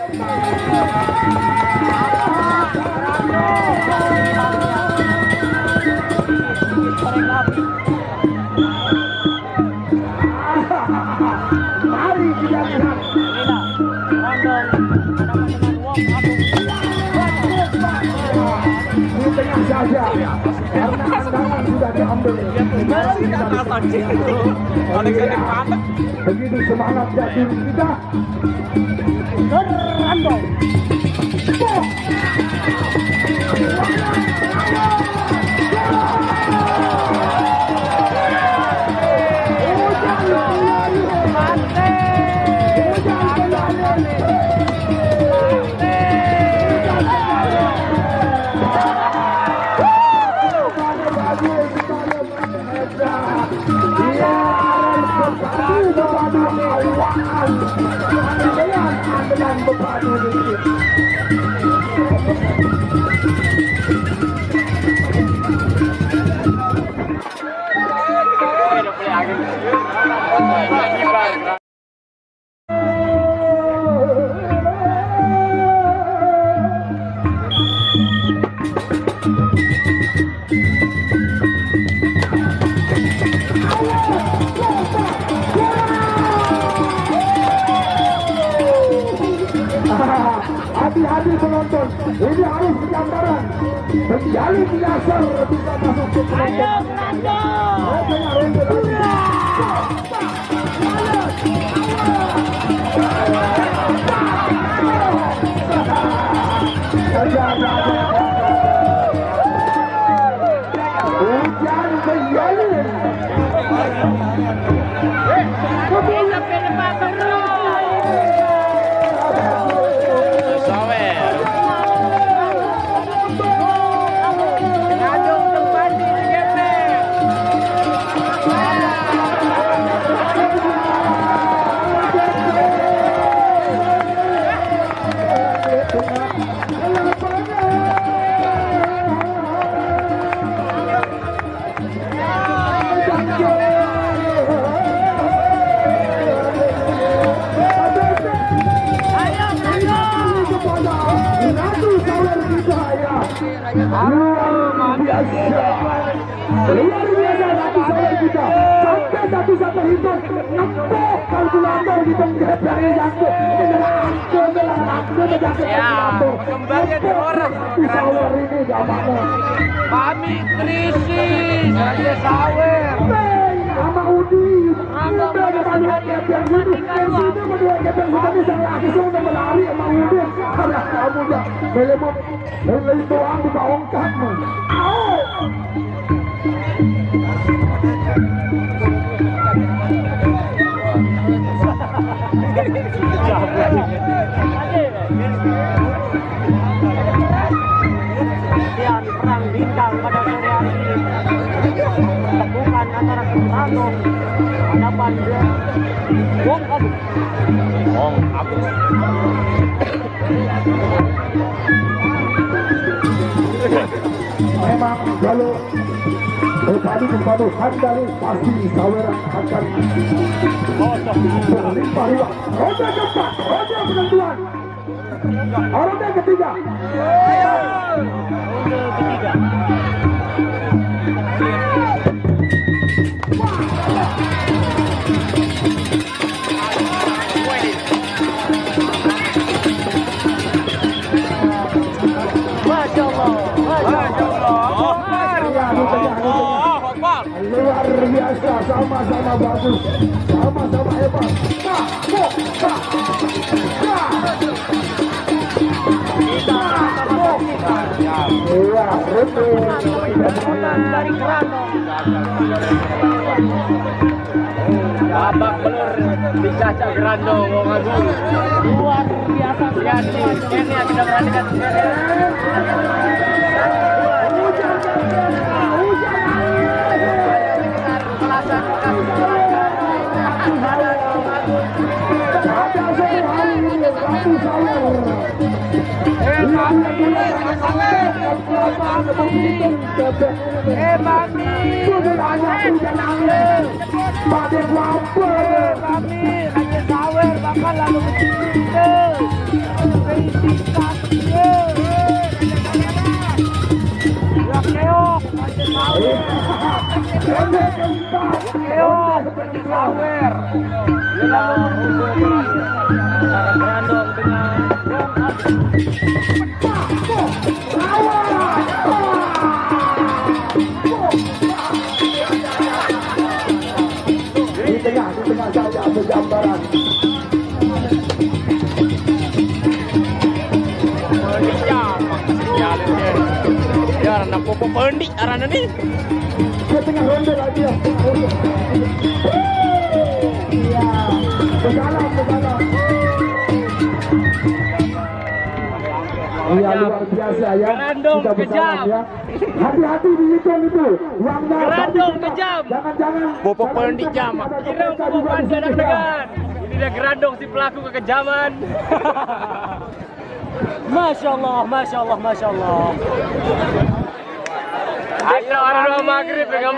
Mari kita lihat. Di tengah saja, karena andalan sudah diambil. Begitu semangat tim kita. Gerandong. Hati-hati penonton, ini harus penyandaran. Penjalin biasa bisa masuk ke penonton. Hujan penjalin. Luar biasa satu sawer kita sampai satu sampai hitung nempok kalkulator di tengah dari jangkut kembangnya di orang sawer ini gambarnya kami Tradisi saja sawer sama Udi udah ada yang gitu yang situ berdua yang kita bisa langsung melari sama Udi karena kamu udah melempar doang buka ongkatmu. yang perang bintang pada sore hari ini temukan antara Gerandong hadapan Wong Agung. Memang kalau berpadu handal pasti sawer akan berlimpah ruah. Roda keempat, roda penentuan, roda ketiga. Luar biasa, sama-sama bagus, sama-sama hebat. Dari Gerandong. Babak Belur dicacak Gerandong Wong Agung. Luar biasa. Lihat nih, ini yang kita perhatikan. Kami hanya sawer bakal lalu Ende keempat. Sawer. Gerandong dengan di tengah saja ada gambaran. Ya, anak popo pendi arana nih. Ke tengah ronde lagi ya. Iya. Berjalan. Iya, luar biasa ya. Gerandong Kita kejam. ya. Hati-hati di ikan itu. Uangnya. Gerandong kejam. Jangan. Popo pendi jam. Kira popo pendi ada dengan. Ini dia Gerandong si pelaku kekejaman. Masya Allah. Ayo, ada maghrib dengan